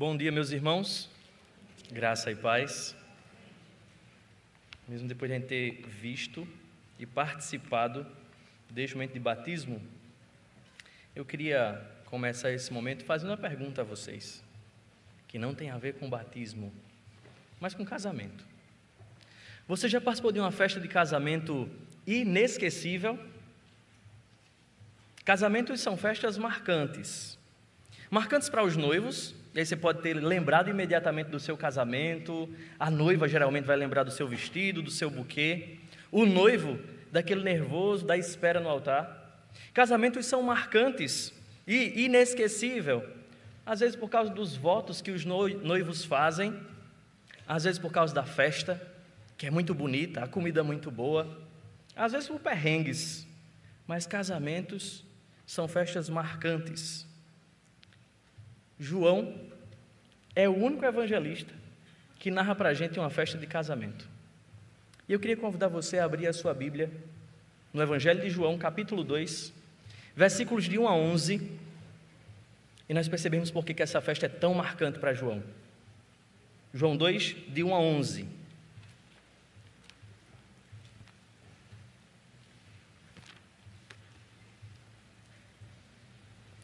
Bom dia, meus irmãos, graça e paz. Mesmo depois de a gente ter visto e participado deste momento de batismo, eu queria começar esse momento fazendo uma pergunta a vocês, que não tem a ver com batismo, mas com casamento. Você já participou de uma festa de casamento inesquecível? Casamentos são festas marcantes para os noivos. E aí você pode ter lembrado imediatamente do seu casamento. A noiva geralmente vai lembrar do seu vestido, do seu buquê. O noivo, daquele nervoso, da espera no altar. Casamentos são marcantes e inesquecível. Às vezes por causa dos votos que os noivos fazem. Às vezes por causa da festa, que é muito bonita, a comida muito boa. Às vezes por perrengues. Mas casamentos são festas marcantes. João é o único evangelista que narra para a gente uma festa de casamento. E eu queria convidar você a abrir a sua Bíblia no Evangelho de João, capítulo 2, versículos de 1 a 11, e nós percebemos por que essa festa é tão marcante para João. João 2, de 1 a 11.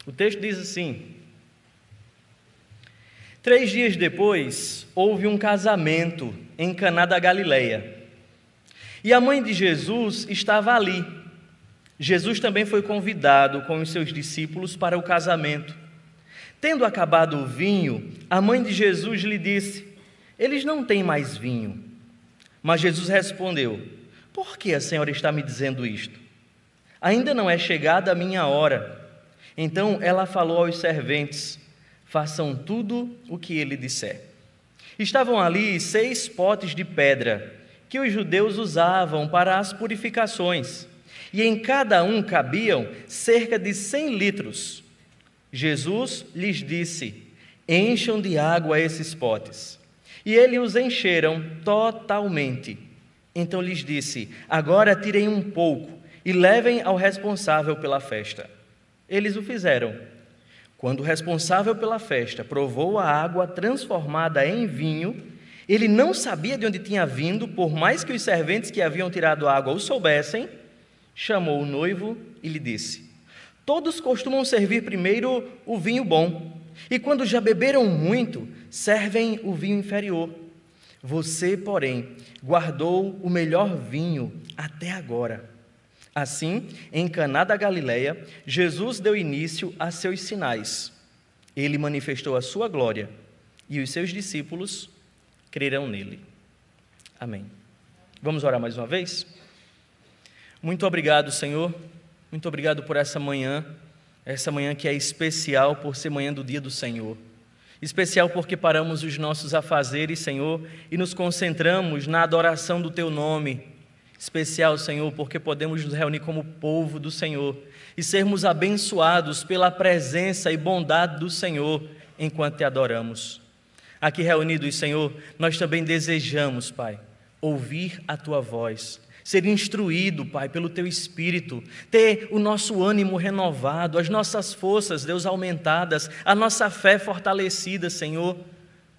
O texto diz assim: 3 dias depois, houve um casamento em Caná da Galileia, e a mãe de Jesus estava ali. Jesus também foi convidado com os seus discípulos para o casamento. Tendo acabado o vinho, a mãe de Jesus lhe disse: eles não têm mais vinho. Mas Jesus respondeu: por que a senhora está me dizendo isto? Ainda não é chegada a minha hora. Então ela falou aos serventes: façam tudo o que ele disser. Estavam ali 6 potes de pedra, que os judeus usavam para as purificações, e em cada um cabiam cerca de 100 litros. Jesus lhes disse: encham de água esses potes. E eles os encheram totalmente. Então lhes disse: agora tirem um pouco e levem ao responsável pela festa. Eles o fizeram. Quando o responsável pela festa provou a água transformada em vinho, ele não sabia de onde tinha vindo, por mais que os serventes que haviam tirado a água o soubessem. Chamou o noivo e lhe disse: todos costumam servir primeiro o vinho bom, e quando já beberam muito, servem o vinho inferior. Você, porém, guardou o melhor vinho até agora. Assim, em Caná da Galileia, Jesus deu início a seus sinais. Ele manifestou a sua glória, e os seus discípulos crerão nele. Amém. Vamos orar mais uma vez? Muito obrigado, Senhor. Muito obrigado por essa manhã que é especial por ser manhã do dia do Senhor. Especial porque paramos os nossos afazeres, Senhor, e nos concentramos na adoração do Teu nome. Especial, Senhor, porque podemos nos reunir como povo do Senhor e sermos abençoados pela presença e bondade do Senhor enquanto Te adoramos. Aqui reunidos, Senhor, nós também desejamos, Pai, ouvir a Tua voz, ser instruído, Pai, pelo Teu Espírito, ter o nosso ânimo renovado, as nossas forças, Deus, aumentadas, a nossa fé fortalecida, Senhor.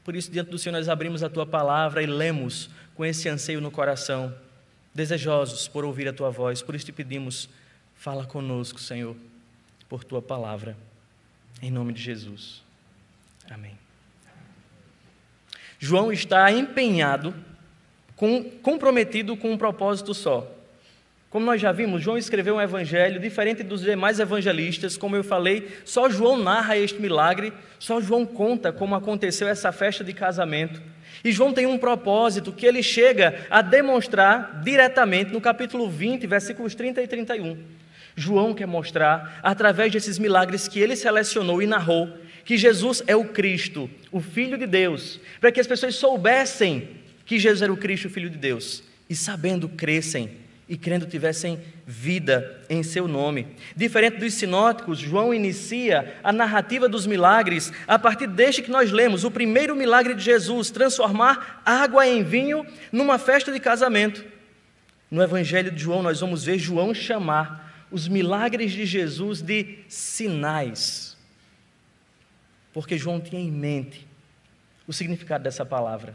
Por isso, diante do Senhor, nós abrimos a Tua palavra e lemos com esse anseio no coração, desejosos por ouvir a Tua voz. Por isso te pedimos, fala conosco, Senhor, por Tua palavra, em nome de Jesus. Amém. João está empenhado, comprometido com um propósito só. Como nós já vimos, João escreveu um evangelho diferente dos demais evangelistas. Como eu falei, só João narra este milagre, só João conta como aconteceu essa festa de casamento. E João tem um propósito que ele chega a demonstrar diretamente no capítulo 20, versículos 30 e 31. João quer mostrar, através desses milagres que ele selecionou e narrou, que Jesus é o Cristo, o Filho de Deus, para que as pessoas soubessem que Jesus era o Cristo, o Filho de Deus, e sabendo, crescem, e crendo tivessem vida em seu nome. Diferente dos sinóticos, João inicia a narrativa dos milagres a partir deste que nós lemos, o primeiro milagre de Jesus, transformar água em vinho numa festa de casamento. No Evangelho de João, nós vamos ver João chamar os milagres de Jesus de sinais, porque João tinha em mente o significado dessa palavra.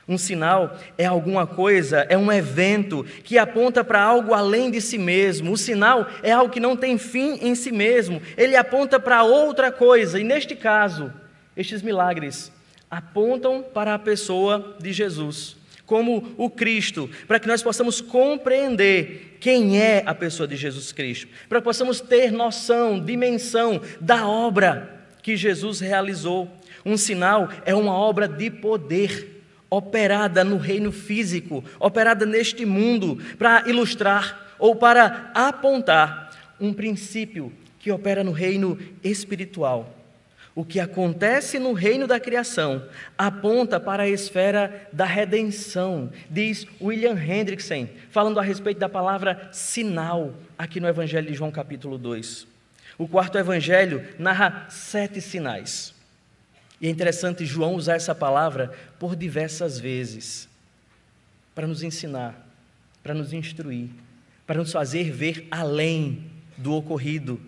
Um sinal é alguma coisa, é um evento que aponta para algo além de si mesmo. O sinal é algo que não tem fim em si mesmo, ele aponta para outra coisa. E neste caso, estes milagres apontam para a pessoa de Jesus, como o Cristo, para que nós possamos compreender quem é a pessoa de Jesus Cristo, para que possamos ter noção, dimensão da obra que Jesus realizou. Um sinal é uma obra de poder, operada no reino físico, operada neste mundo, para ilustrar ou para apontar um princípio que opera no reino espiritual. O que acontece no reino da criação aponta para a esfera da redenção, diz William Hendrickson, falando a respeito da palavra sinal, aqui no Evangelho de João capítulo 2. O quarto evangelho narra 7 sinais. E é interessante João usar essa palavra por diversas vezes, para nos ensinar, para nos instruir, para nos fazer ver além do ocorrido.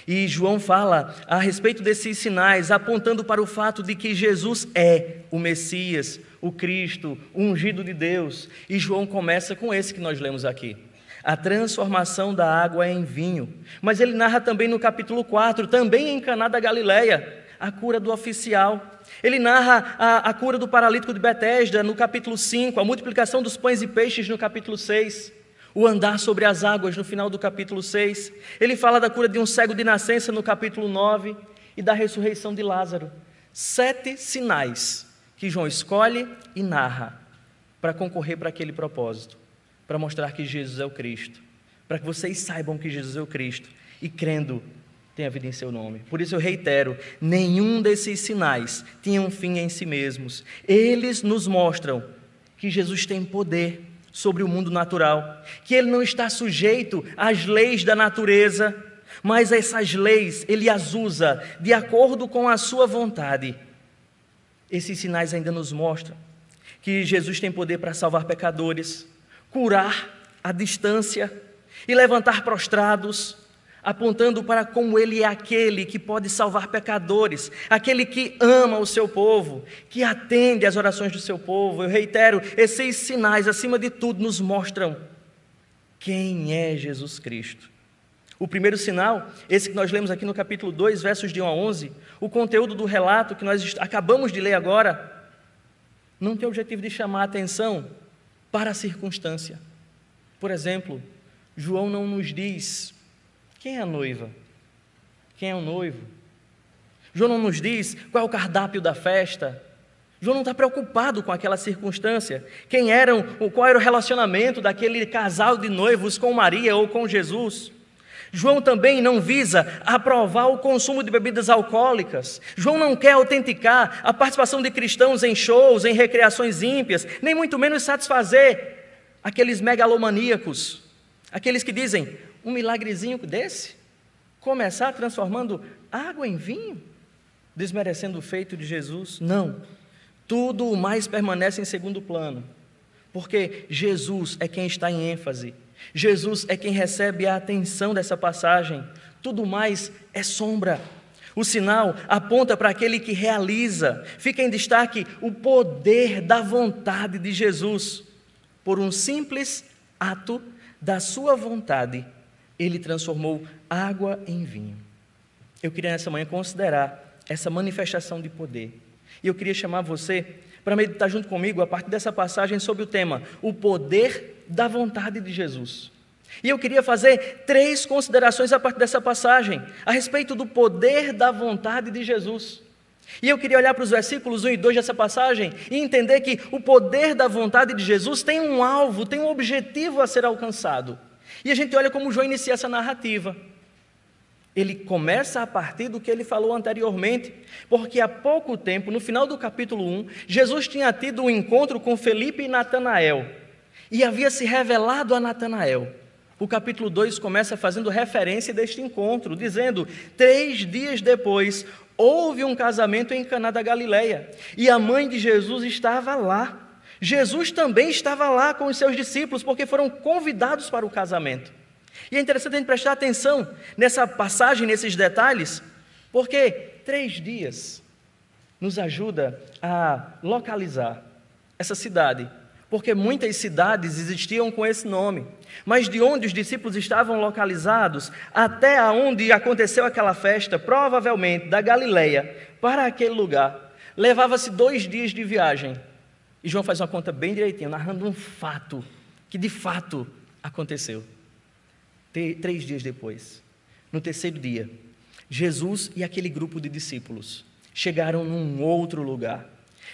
E João fala a respeito desses sinais, apontando para o fato de que Jesus é o Messias, o Cristo, o ungido de Deus. E João começa com esse que nós lemos aqui, a transformação da água em vinho. Mas ele narra também no capítulo 4, também em Caná da Galileia, a cura do oficial. Ele narra a cura do paralítico de Betesda no capítulo 5, a multiplicação dos pães e peixes no capítulo 6, o andar sobre as águas no final do capítulo 6. Ele fala da cura de um cego de nascença no capítulo 9 e da ressurreição de Lázaro. 7 sinais que João escolhe e narra para concorrer para aquele propósito, para mostrar que Jesus é o Cristo, para que vocês saibam que Jesus é o Cristo e, crendo, tenha vida em seu nome. Por isso eu reitero, nenhum desses sinais tinha um fim em si mesmos. Eles nos mostram que Jesus tem poder sobre o mundo natural, que ele não está sujeito às leis da natureza, mas essas leis ele as usa de acordo com a sua vontade. Esses sinais ainda nos mostram que Jesus tem poder para salvar pecadores, curar à distância e levantar prostrados, apontando para como ele é aquele que pode salvar pecadores, aquele que ama o seu povo, que atende às orações do seu povo. Eu reitero, esses sinais, acima de tudo, nos mostram quem é Jesus Cristo. O primeiro sinal, esse que nós lemos aqui no capítulo 2, versos de 1 a 11, o conteúdo do relato que nós acabamos de ler agora, não tem o objetivo de chamar a atenção para a circunstância. Por exemplo, João não nos diz quem é a noiva, quem é o noivo. João não nos diz qual é o cardápio da festa. João não está preocupado com aquela circunstância. Qual era o relacionamento daquele casal de noivos com Maria ou com Jesus. João também não visa aprovar o consumo de bebidas alcoólicas. João não quer autenticar a participação de cristãos em shows, em recreações ímpias, nem muito menos satisfazer aqueles megalomaníacos, aqueles que dizem, um milagrezinho desse, começar transformando água em vinho, desmerecendo o feito de Jesus. Não, tudo o mais permanece em segundo plano, porque Jesus é quem está em ênfase, Jesus é quem recebe a atenção dessa passagem, tudo mais é sombra. O sinal aponta para aquele que realiza, fica em destaque o poder da vontade de Jesus. Por um simples ato da sua vontade, ele transformou água em vinho. Eu queria nessa manhã considerar essa manifestação de poder. E eu queria chamar você para meditar junto comigo, a partir dessa passagem, sobre o tema, o poder da vontade de Jesus. E eu queria fazer 3 considerações a partir dessa passagem, a respeito do poder da vontade de Jesus. E eu queria olhar para os versículos 1 e 2 dessa passagem e entender que o poder da vontade de Jesus tem um alvo, tem um objetivo a ser alcançado. E a gente olha como João inicia essa narrativa. Ele começa a partir do que ele falou anteriormente, porque há pouco tempo, no final do capítulo 1, Jesus tinha tido um encontro com Felipe e Natanael, e havia se revelado a Natanael. O capítulo 2 começa fazendo referência deste encontro, dizendo, 3 dias depois, houve um casamento em Caná da Galileia, e a mãe de Jesus estava lá. Jesus também estava lá com os seus discípulos, porque foram convidados para o casamento. E é interessante a gente prestar atenção nessa passagem, nesses detalhes, porque 3 dias nos ajuda a localizar essa cidade, porque muitas cidades existiam com esse nome, mas de onde os discípulos estavam localizados até onde aconteceu aquela festa, provavelmente da Galileia para aquele lugar, levava-se 2 dias de viagem. E João faz uma conta bem direitinho, narrando um fato que de fato aconteceu. 3 dias depois, no 3º dia, Jesus e aquele grupo de discípulos chegaram num outro lugar.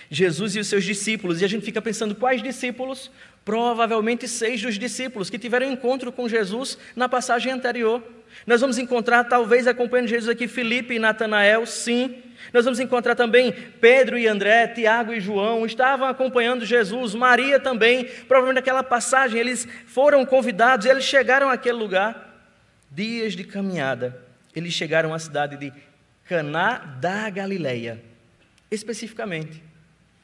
Jesus e os seus discípulos, e a gente fica pensando, quais discípulos? Provavelmente 6 dos discípulos que tiveram encontro com Jesus na passagem anterior. Nós vamos encontrar, talvez acompanhando Jesus aqui, Filipe e Natanael, sim. Nós vamos encontrar também Pedro e André, Tiago e João, estavam acompanhando Jesus, Maria também. Provavelmente naquela passagem eles foram convidados e eles chegaram àquele lugar. Dias de caminhada, eles chegaram à cidade de Caná da Galileia, especificamente.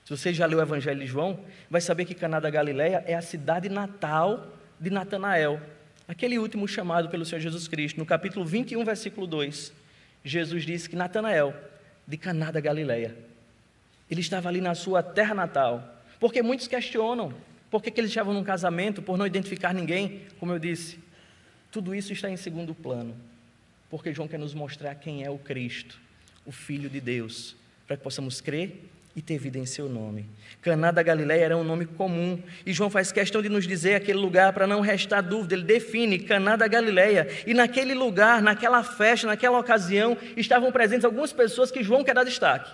Se você já leu o Evangelho de João, vai saber que Caná da Galileia é a cidade natal de Natanael, aquele último chamado pelo Senhor Jesus Cristo. No capítulo 21, versículo 2, Jesus disse que Natanael, de Caná da Galileia, ele estava ali na sua terra natal, porque muitos questionam, por que eles estavam num casamento, por não identificar ninguém, como eu disse. Tudo isso está em segundo plano, porque João quer nos mostrar quem é o Cristo, o Filho de Deus, para que possamos crer e ter vida em seu nome. Caná da Galileia era um nome comum, e João faz questão de nos dizer aquele lugar para não restar dúvida. Ele define Caná da Galileia, e naquele lugar, naquela festa, naquela ocasião, estavam presentes algumas pessoas que João quer dar destaque.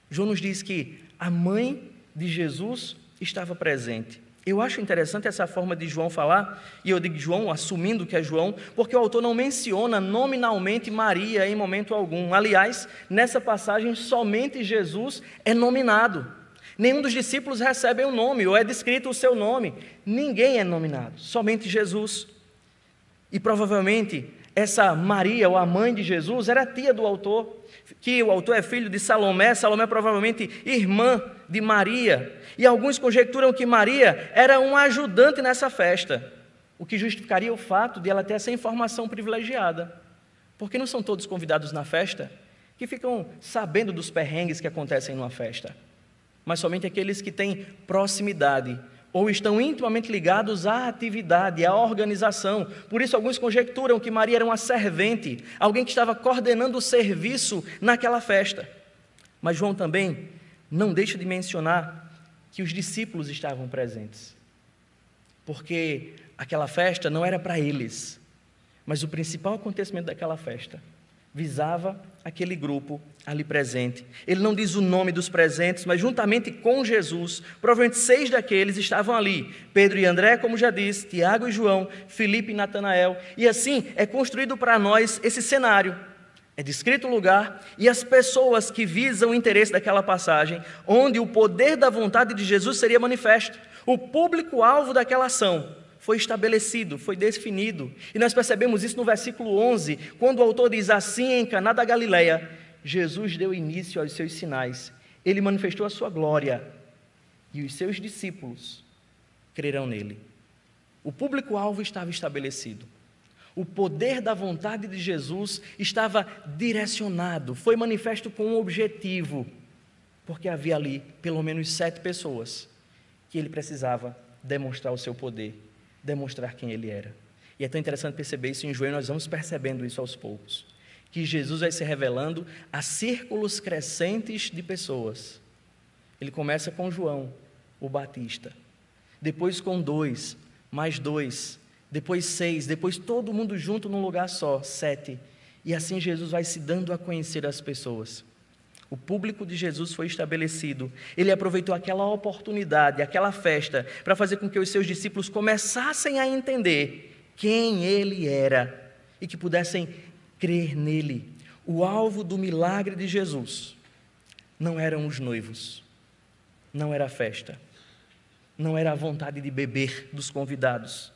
João nos diz que a mãe de Jesus estava presente. Eu acho interessante essa forma de João falar, e eu digo João, assumindo que é João, porque o autor não menciona nominalmente Maria em momento algum. Aliás, nessa passagem, somente Jesus é nominado. Nenhum dos discípulos recebe um nome, ou é descrito o seu nome. Ninguém é nominado, somente Jesus. E provavelmente, essa Maria, ou a mãe de Jesus, era tia do autor, que o autor é filho de Salomé, Salomé provavelmente irmã de Maria, e alguns conjecturam que Maria era um ajudante nessa festa, o que justificaria o fato de ela ter essa informação privilegiada, porque não são todos convidados na festa que ficam sabendo dos perrengues que acontecem numa festa, mas somente aqueles que têm proximidade, ou estão intimamente ligados à atividade, à organização. Por isso alguns conjecturam que Maria era uma servente, alguém que estava coordenando o serviço naquela festa. Mas João também não deixa de mencionar que os discípulos estavam presentes, porque aquela festa não era para eles, mas o principal acontecimento daquela festa visava aquele grupo ali presente. Ele não diz o nome dos presentes, mas juntamente com Jesus, provavelmente 6 daqueles estavam ali, Pedro e André, como já disse, Tiago e João, Filipe e Natanael, e assim é construído para nós esse cenário. É descrito o lugar e as pessoas que visam o interesse daquela passagem, onde o poder da vontade de Jesus seria manifesto. O público-alvo daquela ação foi estabelecido, foi definido. E nós percebemos isso no versículo 11, quando o autor diz assim: em Caná da Galileia, Jesus deu início aos seus sinais. Ele manifestou a sua glória e os seus discípulos crerão nele. O público-alvo estava estabelecido. O poder da vontade de Jesus estava direcionado, foi manifesto com um objetivo, porque havia ali pelo menos 7 pessoas que ele precisava demonstrar o seu poder, demonstrar quem ele era. E é tão interessante perceber isso em João, nós vamos percebendo isso aos poucos, que Jesus vai se revelando a círculos crescentes de pessoas. Ele começa com João, o Batista, depois com 2, mais 2, depois 6, depois todo mundo junto num lugar só, 7. E assim Jesus vai se dando a conhecer às pessoas. O público de Jesus foi estabelecido. Ele aproveitou aquela oportunidade, aquela festa, para fazer com que os seus discípulos começassem a entender quem ele era e que pudessem crer nele. O alvo do milagre de Jesus não eram os noivos, não era a festa, não era a vontade de beber dos convidados,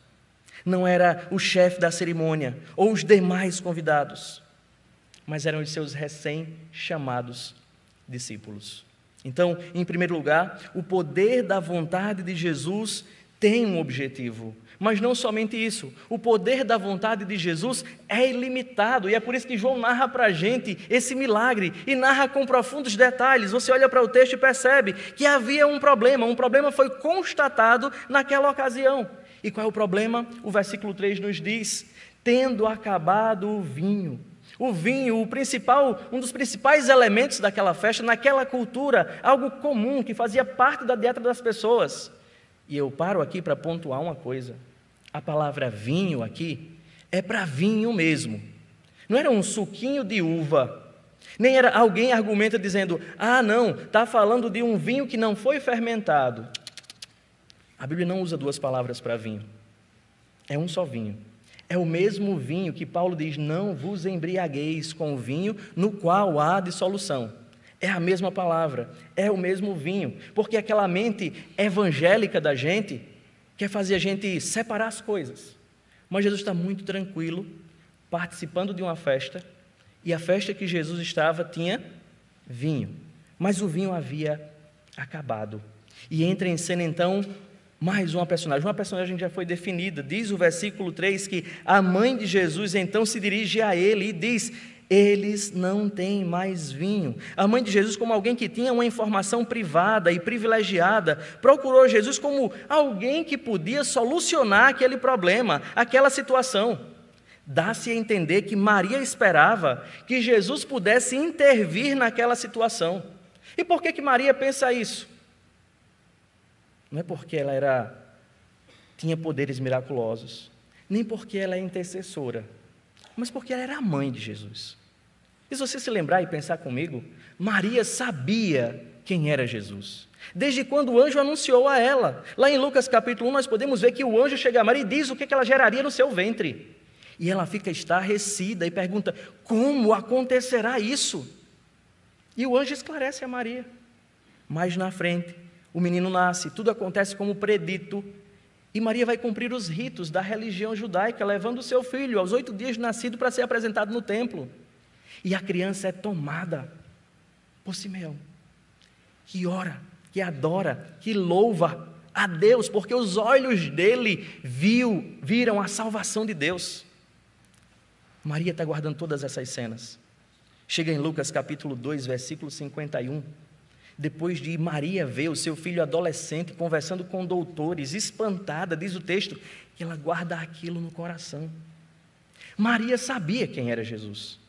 não era o chefe da cerimônia ou os demais convidados, mas eram os seus recém-chamados discípulos. Então, em primeiro lugar, o poder da vontade de Jesus tem um objetivo. Mas não somente isso, o poder da vontade de Jesus é ilimitado, e é por isso que João narra para a gente esse milagre, e narra com profundos detalhes. Você olha para o texto e percebe que havia um problema foi constatado naquela ocasião. E qual é o problema? O versículo 3 nos diz: tendo acabado o vinho. O vinho, um dos principais elementos daquela festa, naquela cultura, algo comum, que fazia parte da dieta das pessoas. E eu paro aqui para pontuar uma coisa. A palavra vinho aqui é para vinho mesmo. Não era um suquinho de uva. Nem era alguém argumenta dizendo: não, está falando de um vinho que não foi fermentado. A Bíblia não usa duas palavras para vinho. É um só vinho. É o mesmo vinho que Paulo diz: não vos embriagueis com o vinho no qual há dissolução. É a mesma palavra, é o mesmo vinho, porque aquela mente evangélica da gente quer fazer a gente separar as coisas. Mas Jesus está muito tranquilo, participando de uma festa, e a festa que Jesus estava tinha vinho, mas o vinho havia acabado. E entra em cena então mais uma personagem já foi definida. Diz o versículo 3 que a mãe de Jesus então se dirige a ele e diz: eles não têm mais vinho. A mãe de Jesus, como alguém que tinha uma informação privada e privilegiada, procurou Jesus como alguém que podia solucionar aquele problema, aquela situação. Dá-se a entender que Maria esperava que Jesus pudesse intervir naquela situação. E por que Maria pensa isso? Não é porque ela tinha poderes miraculosos, nem porque ela é intercessora, mas porque ela era a mãe de Jesus. E se você se lembrar e pensar comigo, Maria sabia quem era Jesus. Desde quando o anjo anunciou a ela. Lá em Lucas capítulo 1 nós podemos ver que o anjo chega a Maria e diz o que ela geraria no seu ventre. E ela fica estarrecida e pergunta: como acontecerá isso? E o anjo esclarece a Maria. Mais na frente, o menino nasce, tudo acontece como predito. E Maria vai cumprir os ritos da religião judaica, levando o seu filho aos 8 dias de nascido para ser apresentado no templo. E a criança é tomada por Simeão, que ora, que adora, que louva a Deus, porque os olhos dele viram a salvação de Deus. Maria está guardando todas essas cenas. Chega em Lucas capítulo 2, versículo 51. Depois de Maria ver o seu filho adolescente conversando com doutores, espantada, diz o texto, que ela guarda aquilo no coração. Maria sabia quem era Jesus.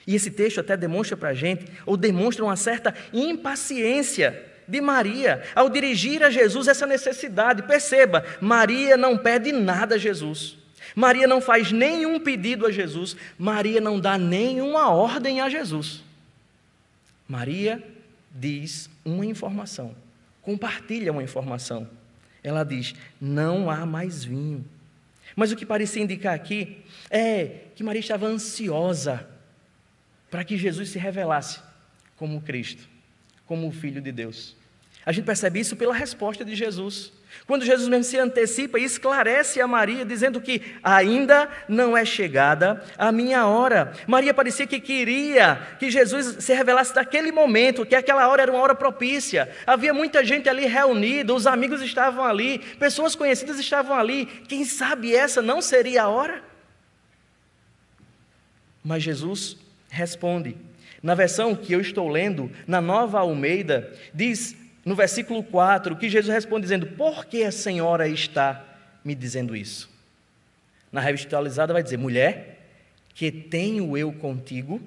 E esse texto até demonstra para a gente, ou demonstra uma certa impaciência de Maria ao dirigir a Jesus essa necessidade. Perceba, Maria não pede nada a Jesus. Maria não faz nenhum pedido a Jesus. Maria não dá nenhuma ordem a Jesus. Maria diz uma informação, compartilha uma informação. Ela diz: não há mais vinho. Mas o que parecia indicar aqui é que Maria estava ansiosa para que Jesus se revelasse como Cristo, como o Filho de Deus. A gente percebe isso pela resposta de Jesus. Quando Jesus mesmo se antecipa e esclarece a Maria, dizendo que ainda não é chegada a minha hora. Maria parecia que queria que Jesus se revelasse naquele momento, que aquela hora era uma hora propícia. Havia muita gente ali reunida, os amigos estavam ali, pessoas conhecidas estavam ali. Quem sabe essa não seria a hora? Mas Jesus responde. Na versão que eu estou lendo, na Nova Almeida, diz no versículo 4 que Jesus responde dizendo: por que a senhora está me dizendo isso? Na Revista Atualizada vai dizer: mulher, que tenho eu contigo?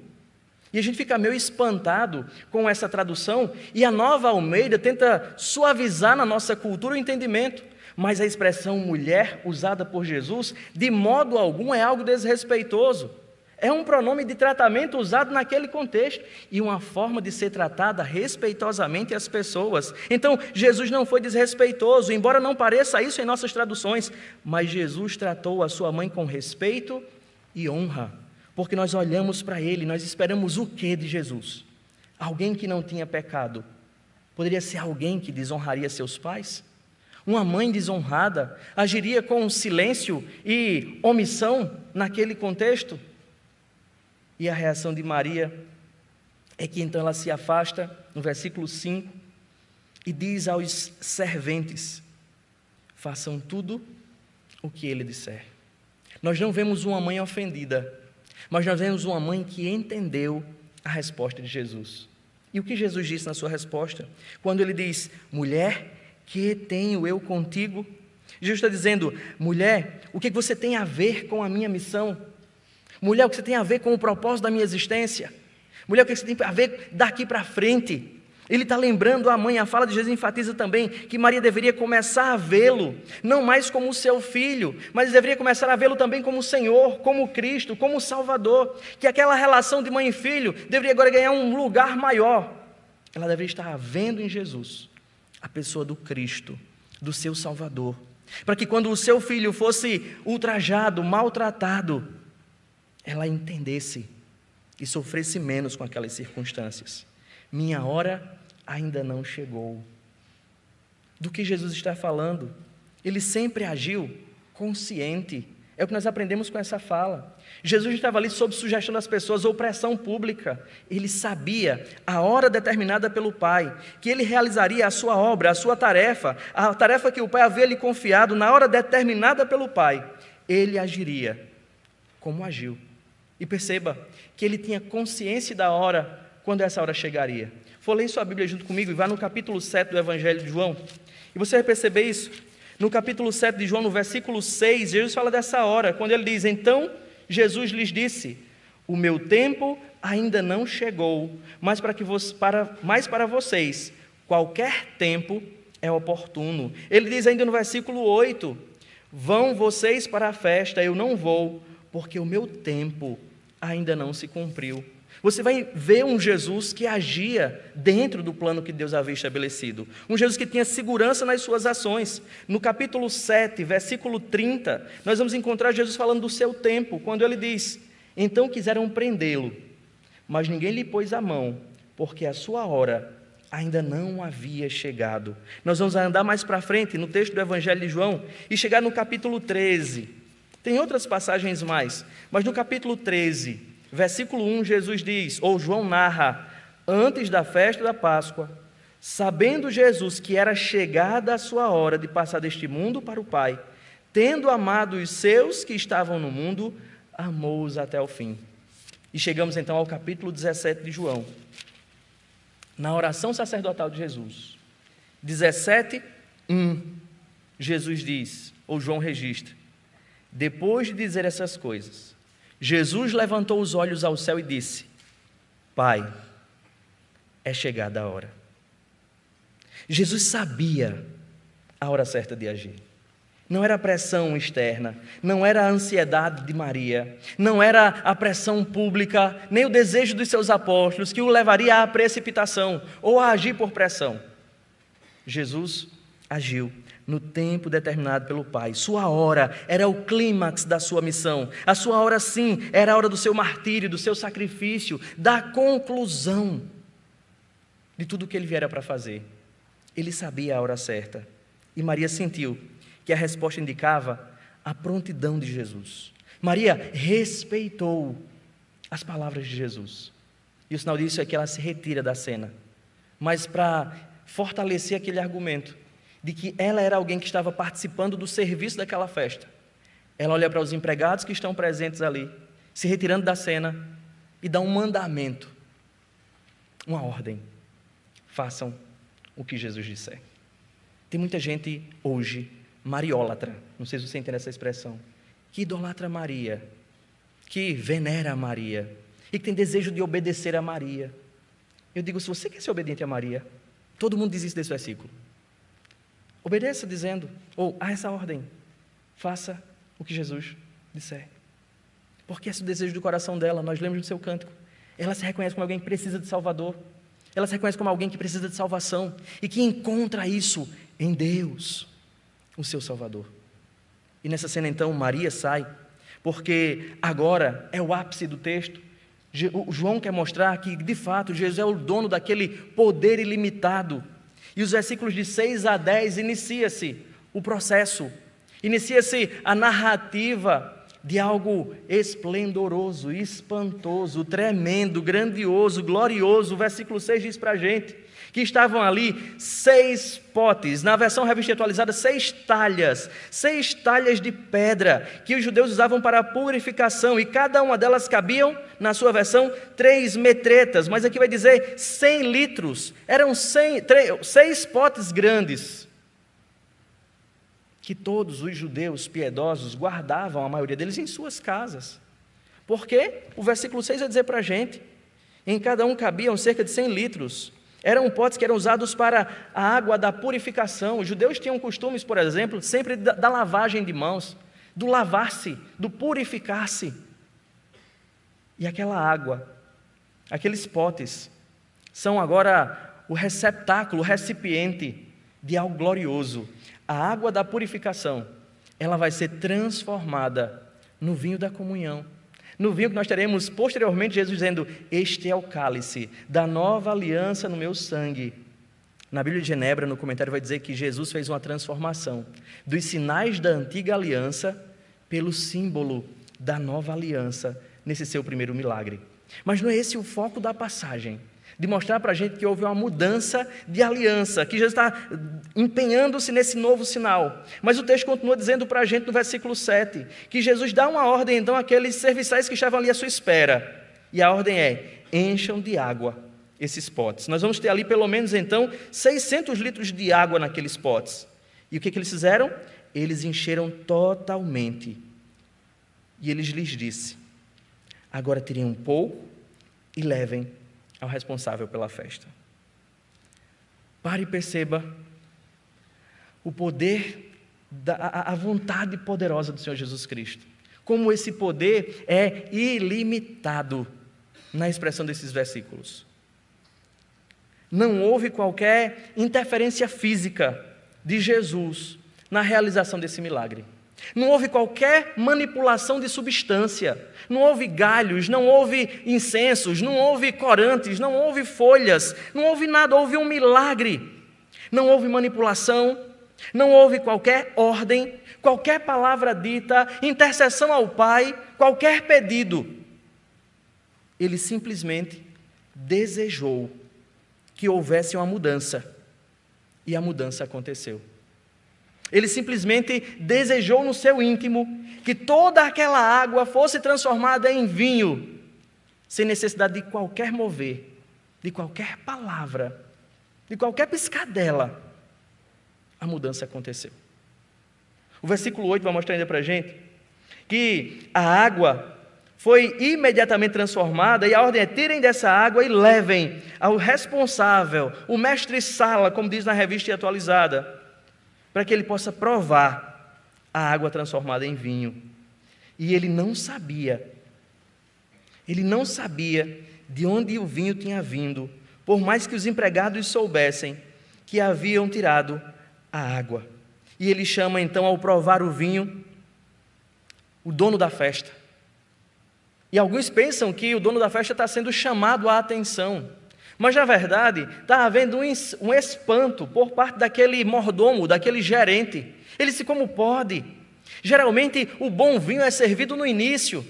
E a gente fica meio espantado com essa tradução, e a Nova Almeida tenta suavizar na nossa cultura o entendimento, mas a expressão mulher usada por Jesus, de modo algum, é algo desrespeitoso. É um pronome de tratamento usado naquele contexto e uma forma de ser tratada respeitosamente as pessoas. Então, Jesus não foi desrespeitoso, embora não pareça isso em nossas traduções, mas Jesus tratou a sua mãe com respeito e honra, porque nós olhamos para ele, nós esperamos o quê de Jesus? Alguém que não tinha pecado. Poderia ser alguém que desonraria seus pais? Uma mãe desonrada agiria com silêncio e omissão naquele contexto? E a reação de Maria é que então ela se afasta, no versículo 5, e diz aos serventes: façam tudo o que ele disser. Nós não vemos uma mãe ofendida, mas nós vemos uma mãe que entendeu a resposta de Jesus. E o que Jesus disse na sua resposta? Quando ele diz: mulher, que tenho eu contigo? Jesus está dizendo: mulher, o que você tem a ver com a minha missão? Mulher, o que você tem a ver com o propósito da minha existência? Mulher, o que você tem a ver daqui para frente? Ele está lembrando a mãe. A fala de Jesus enfatiza também que Maria deveria começar a vê-lo, não mais como o seu filho, mas deveria começar a vê-lo também como o Senhor, como Cristo, como o Salvador, que aquela relação de mãe e filho deveria agora ganhar um lugar maior. Ela deveria estar vendo em Jesus a pessoa do Cristo, do seu Salvador, para que quando o seu filho fosse ultrajado, maltratado, ela entendesse e sofresse menos com aquelas circunstâncias. Minha hora ainda não chegou. Do que Jesus está falando? Ele sempre agiu consciente. É o que nós aprendemos com essa fala. Jesus estava ali sob sugestão das pessoas ou pressão pública. Ele sabia a hora determinada pelo Pai, que ele realizaria a sua obra, a sua tarefa, a tarefa que o Pai havia lhe confiado na hora determinada pelo Pai. Ele agiria como agiu. E perceba que ele tinha consciência da hora, quando essa hora chegaria. Folheie sua Bíblia junto comigo e vá no capítulo 7 do Evangelho de João. E você vai perceber isso. No capítulo 7 de João, no versículo 6, Jesus fala dessa hora, quando ele diz: então Jesus lhes disse: o meu tempo ainda não chegou, mas para vocês qualquer tempo é oportuno. Ele diz ainda no versículo 8: vão vocês para a festa, eu não vou, porque o meu tempo ainda não se cumpriu. Você vai ver um Jesus que agia dentro do plano que Deus havia estabelecido. Um Jesus que tinha segurança nas suas ações. No capítulo 7, versículo 30, nós vamos encontrar Jesus falando do seu tempo, quando ele diz: então quiseram prendê-lo, mas ninguém lhe pôs a mão, porque a sua hora ainda não havia chegado. Nós vamos andar mais para frente no texto do Evangelho de João e chegar no capítulo 13. Tem outras passagens mais, mas no capítulo 13, versículo 1, Jesus diz, ou João narra: antes da festa da Páscoa, sabendo Jesus que era chegada a sua hora de passar deste mundo para o Pai, tendo amado os seus que estavam no mundo, amou-os até o fim. E chegamos então ao capítulo 17 de João, na oração sacerdotal de Jesus. 17, 1, Jesus diz, ou João registra: depois de dizer essas coisas, Jesus levantou os olhos ao céu e disse: Pai, é chegada a hora. Jesus sabia a hora certa de agir. Não era a pressão externa, não era a ansiedade de Maria, não era a pressão pública, nem o desejo dos seus apóstolos que o levaria à precipitação ou a agir por pressão. Jesus agiu no tempo determinado pelo Pai. Sua hora era o clímax da sua missão. A sua hora, sim, era a hora do seu martírio, do seu sacrifício, da conclusão de tudo o que ele viera para fazer. Ele sabia a hora certa. E Maria sentiu que a resposta indicava a prontidão de Jesus. Maria respeitou as palavras de Jesus. E o sinal disso é que ela se retira da cena. Mas para fortalecer aquele argumento de que ela era alguém que estava participando do serviço daquela festa, ela olha para os empregados que estão presentes ali, se retirando da cena, e dá um mandamento, uma ordem: façam o que Jesus disser. Tem muita gente hoje mariólatra, não sei se você entende essa expressão, que idolatra Maria, que venera Maria, e que tem desejo de obedecer a Maria. Eu digo: se você quer ser obediente a Maria, todo mundo diz isso desse versículo, obedeça dizendo, ou a essa ordem: faça o que Jesus disser. Porque esse é o desejo do coração dela. Nós lemos do seu cântico. Ela se reconhece como alguém que precisa de Salvador. Ela se reconhece como alguém que precisa de salvação e que encontra isso em Deus, o seu Salvador. E nessa cena então Maria sai, porque agora é o ápice do texto. João quer mostrar que de fato Jesus é o dono daquele poder ilimitado. E os versículos de 6 a 10 inicia-se o processo, inicia-se a narrativa de algo esplendoroso, espantoso, tremendo, grandioso, glorioso. O versículo 6 diz para a gente que estavam ali 6 potes, na versão revista atualizada, 6 talhas de pedra, que os judeus usavam para a purificação, e cada uma delas cabiam, na sua versão, 3 metretas, mas aqui vai dizer 100 litros, eram 6 potes grandes, que todos os judeus piedosos guardavam, a maioria deles, em suas casas. Porque o versículo 6 vai dizer para a gente, em cada um cabiam cerca de 100 litros, eram potes que eram usados para a água da purificação. Os judeus tinham costumes, por exemplo, sempre da lavagem de mãos, do lavar-se, do purificar-se. E aquela água, aqueles potes, são agora o receptáculo, o recipiente de algo glorioso. A água da purificação, ela vai ser transformada no vinho da comunhão. No vinho que nós teremos posteriormente, Jesus dizendo, este é o cálice da nova aliança no meu sangue. Na Bíblia de Genebra, no comentário, vai dizer que Jesus fez uma transformação dos sinais da antiga aliança pelo símbolo da nova aliança nesse seu primeiro milagre. Mas não é esse o foco da passagem, de mostrar para a gente que houve uma mudança de aliança, que Jesus está empenhando-se nesse novo sinal. Mas o texto continua dizendo para a gente no versículo 7, que Jesus dá uma ordem então àqueles serviçais que estavam ali à sua espera. E a ordem é, encham de água esses potes. Nós vamos ter ali pelo menos então 600 litros de água naqueles potes. E o que eles fizeram? Eles encheram totalmente. E ele lhes disse, agora tirem um pouco e levem ao responsável pela festa. Pare e perceba o poder, a vontade poderosa do Senhor Jesus Cristo. Como esse poder é ilimitado na expressão desses versículos. Não houve qualquer interferência física de Jesus na realização desse milagre. Não houve qualquer manipulação de substância, não houve galhos, não houve incensos, não houve corantes, não houve folhas, não houve nada, houve um milagre. Não houve manipulação, não houve qualquer ordem, qualquer palavra dita, intercessão ao Pai, qualquer pedido. Ele simplesmente desejou que houvesse uma mudança, e a mudança aconteceu. Ele simplesmente desejou no seu íntimo que toda aquela água fosse transformada em vinho, sem necessidade de qualquer mover, de qualquer palavra, de qualquer piscadela. A mudança aconteceu. O versículo 8 vai mostrar ainda para a gente que a água foi imediatamente transformada, e a ordem é: tirem dessa água e levem ao responsável, o mestre-sala, como diz na revista atualizada, para que ele possa provar a água transformada em vinho. E ele não sabia de onde o vinho tinha vindo, por mais que os empregados soubessem que haviam tirado a água. E ele chama então, ao provar o vinho, o dono da festa. E alguns pensam que o dono da festa está sendo chamado à atenção, mas na verdade está havendo um espanto por parte daquele mordomo, daquele gerente. Ele disse: como pode? Geralmente o bom vinho é servido no início,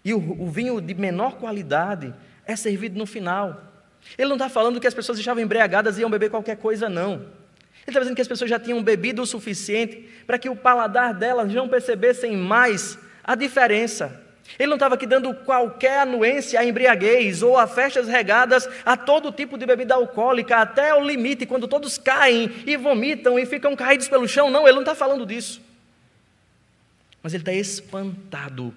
e o vinho de menor qualidade é servido no final. Ele não está falando que as pessoas estavam embriagadas e iam beber qualquer coisa, não. Ele está dizendo que as pessoas já tinham bebido o suficiente para que o paladar delas não percebessem mais a diferença. Ele não estava aqui dando qualquer anuência à embriaguez ou a festas regadas a todo tipo de bebida alcoólica, até o limite, quando todos caem e vomitam e ficam caídos pelo chão. Não, ele não está falando disso. Mas ele está espantado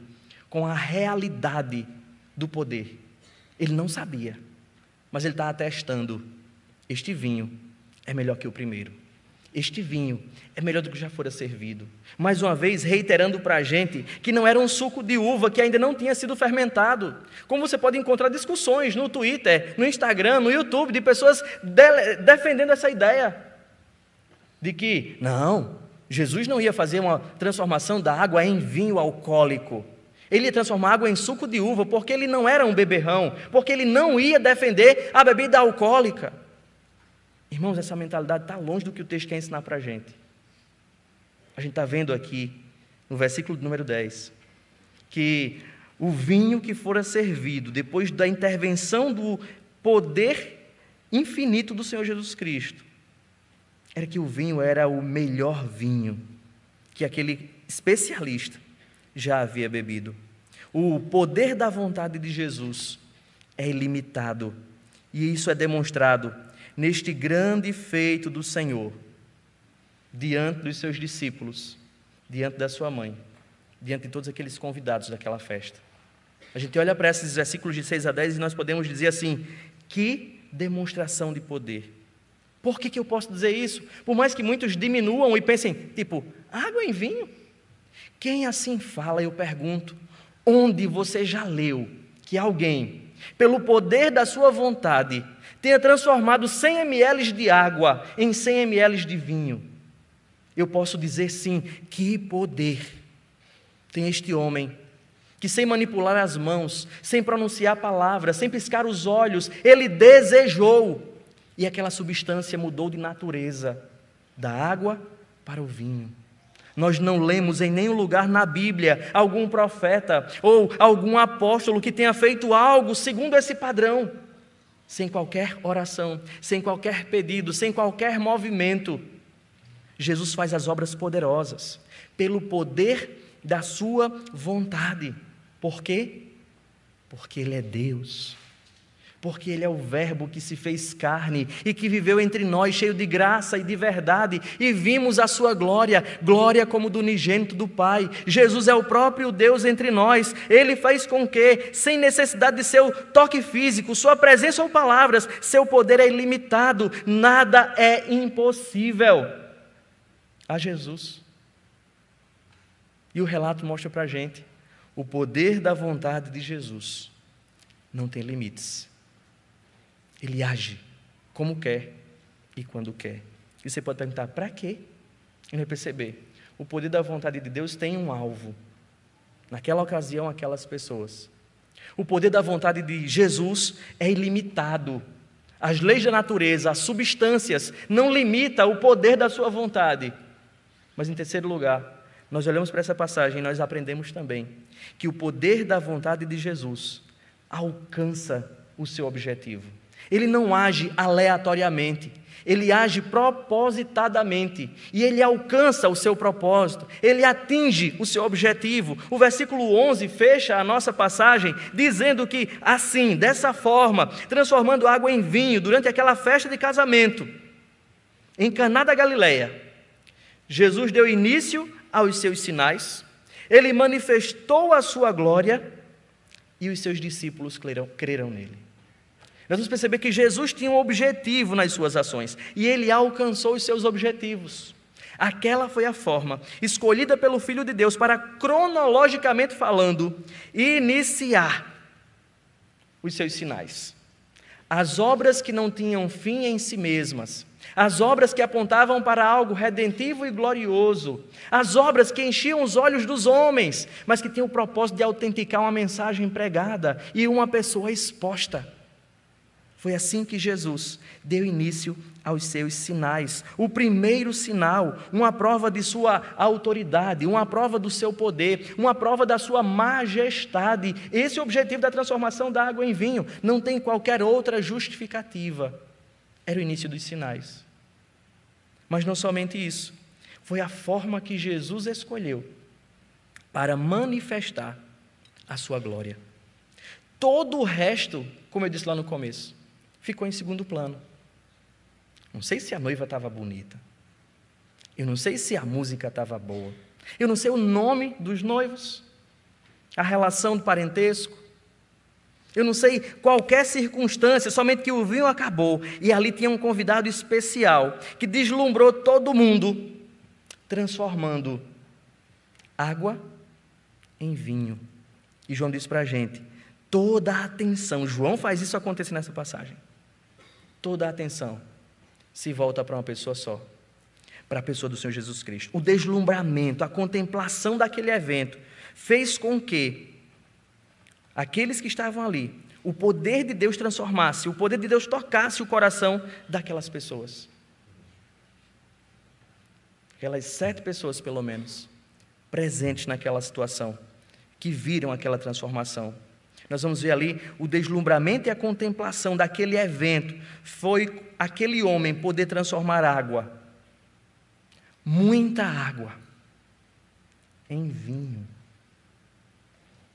com a realidade do poder. Ele não sabia, mas ele está atestando: este vinho é melhor que o primeiro. Este vinho é melhor do que já fora servido. Mais uma vez, reiterando para a gente que não era um suco de uva que ainda não tinha sido fermentado. Como você pode encontrar discussões no Twitter, no Instagram, no YouTube, de pessoas defendendo essa ideia de que, não, Jesus não ia fazer uma transformação da água em vinho alcoólico. Ele ia transformar a água em suco de uva, porque ele não era um beberrão, porque ele não ia defender a bebida alcoólica. Irmãos, essa mentalidade está longe do que o texto quer ensinar para a gente. A gente está vendo aqui, no versículo número 10, que o vinho que fora servido, depois da intervenção do poder infinito do Senhor Jesus Cristo era que o vinho era o melhor vinho que aquele especialista já havia bebido. O poder da vontade de Jesus é ilimitado, e isso é demonstrado neste grande feito do Senhor, diante dos seus discípulos, diante da sua mãe, diante de todos aqueles convidados daquela festa. A gente olha para esses versículos de 6 a 10 e nós podemos dizer assim: que demonstração de poder. Por que eu posso dizer isso? Por mais que muitos diminuam e pensem, tipo, água em vinho? Quem assim fala, eu pergunto, onde você já leu que alguém, pelo poder da sua vontade, tenha transformado 100 ml de água em 100 ml de vinho? Eu posso dizer sim, que poder tem este homem, que sem manipular as mãos, sem pronunciar palavras, sem piscar os olhos, ele desejou, e aquela substância mudou de natureza, da água para o vinho. Nós não lemos em nenhum lugar na Bíblia algum profeta ou algum apóstolo que tenha feito algo segundo esse padrão, sem qualquer oração, sem qualquer pedido, sem qualquer movimento. Jesus faz as obras poderosas, pelo poder da sua vontade. Por quê? Porque Ele é Deus. Porque Ele é o Verbo que se fez carne e que viveu entre nós, cheio de graça e de verdade, e vimos a sua glória, glória como do unigênito do Pai. Jesus é o próprio Deus entre nós. Ele fez com que, sem necessidade de seu toque físico, sua presença ou palavras, seu poder é ilimitado, nada é impossível a Jesus. E o relato mostra para a gente, o poder da vontade de Jesus não tem limites. Ele age como quer e quando quer. E você pode perguntar, para quê? E vai perceber, o poder da vontade de Deus tem um alvo. Naquela ocasião, aquelas pessoas. O poder da vontade de Jesus é ilimitado. As leis da natureza, as substâncias, não limitam o poder da sua vontade. Mas em terceiro lugar, nós olhamos para essa passagem e nós aprendemos também que o poder da vontade de Jesus alcança o seu objetivo. Ele não age aleatoriamente, ele age propositadamente, e ele alcança o seu propósito, ele atinge o seu objetivo. O versículo 11 fecha a nossa passagem dizendo que assim, dessa forma, transformando água em vinho durante aquela festa de casamento em Caná da Galileia, Jesus deu início aos seus sinais, ele manifestou a sua glória e os seus discípulos creram nele. Nós vamos perceber que Jesus tinha um objetivo nas suas ações e ele alcançou os seus objetivos. Aquela foi a forma escolhida pelo Filho de Deus para, cronologicamente falando, iniciar os seus sinais. As obras que não tinham fim em si mesmas, as obras que apontavam para algo redentivo e glorioso, as obras que enchiam os olhos dos homens, mas que tinham o propósito de autenticar uma mensagem pregada e uma pessoa exposta. Foi assim que Jesus deu início aos seus sinais. O primeiro sinal, uma prova de sua autoridade, uma prova do seu poder, uma prova da sua majestade. Esse é o objetivo da transformação da água em vinho. Não tem qualquer outra justificativa. Era o início dos sinais. Mas não somente isso. Foi a forma que Jesus escolheu para manifestar a sua glória. Todo o resto, como eu disse lá no começo, ficou em segundo plano. Não sei se a noiva estava bonita. Eu não sei se a música estava boa. Eu não sei o nome dos noivos, a relação do parentesco. Eu não sei qualquer circunstância, somente que o vinho acabou e ali tinha um convidado especial que deslumbrou todo mundo, transformando água em vinho. E João disse para a gente, toda a atenção, João faz isso acontecer nessa passagem, toda a atenção se volta para uma pessoa só, para a pessoa do Senhor Jesus Cristo. O deslumbramento, a contemplação daquele evento fez com que aqueles que estavam ali, o poder de Deus transformasse, o poder de Deus tocasse o coração daquelas pessoas. Aquelas 7 pessoas, pelo menos, presentes naquela situação, que viram aquela transformação. Nós vamos ver ali o deslumbramento e a contemplação daquele evento. Foi aquele homem poder transformar água, muita água, em vinho.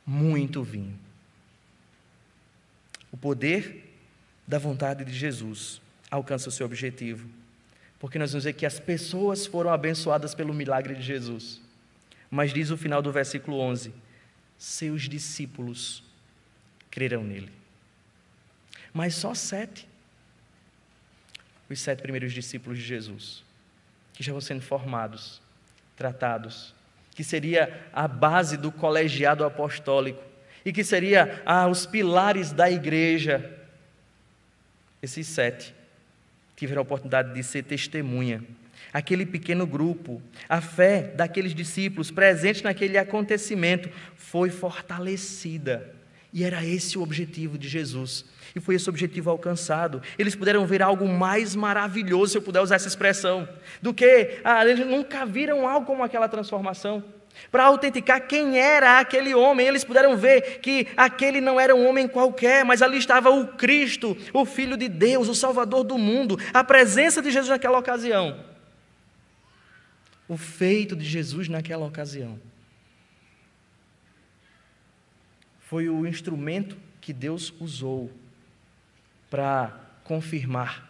Muito vinho. O poder da vontade de Jesus alcança o seu objetivo. Porque nós vamos ver que as pessoas foram abençoadas pelo milagre de Jesus. Mas diz o final do versículo 11: seus discípulos crerão nele. Mas só 7. Os 7 primeiros discípulos de Jesus, que já vão sendo formados, tratados, que seria a base do colegiado apostólico, e que seria os pilares da igreja. Esses 7 tiveram a oportunidade de ser testemunha. Aquele pequeno grupo, a fé daqueles discípulos presentes naquele acontecimento foi fortalecida. E era esse o objetivo de Jesus. E foi esse o objetivo alcançado. Eles puderam ver algo mais maravilhoso, se eu puder usar essa expressão, do que eles nunca viram algo como aquela transformação. Para autenticar quem era aquele homem, eles puderam ver que aquele não era um homem qualquer, mas ali estava o Cristo, o Filho de Deus, o Salvador do mundo, a presença de Jesus naquela ocasião. O feito de Jesus naquela ocasião foi o instrumento que Deus usou para confirmar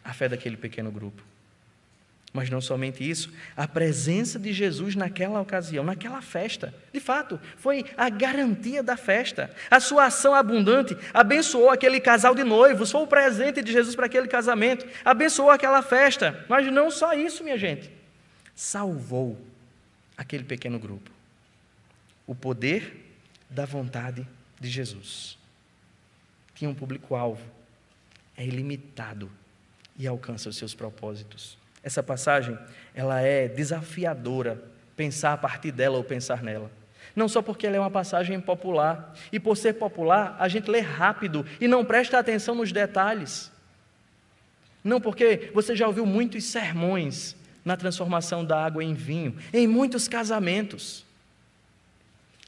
a fé daquele pequeno grupo. Mas não somente isso, a presença de Jesus naquela ocasião, naquela festa, de fato, foi a garantia da festa. A sua ação abundante abençoou aquele casal de noivos, foi o presente de Jesus para aquele casamento, abençoou aquela festa. Mas não só isso, minha gente, salvou aquele pequeno grupo. O poder da vontade de Jesus tinha um público-alvo, é ilimitado e alcança os seus propósitos. Essa passagem, ela é desafiadora, pensar a partir dela ou pensar nela. Não só porque ela é uma passagem popular, e por ser popular, a gente lê rápido e não presta atenção nos detalhes. Não porque você já ouviu muitos sermões na transformação da água em vinho, em muitos casamentos.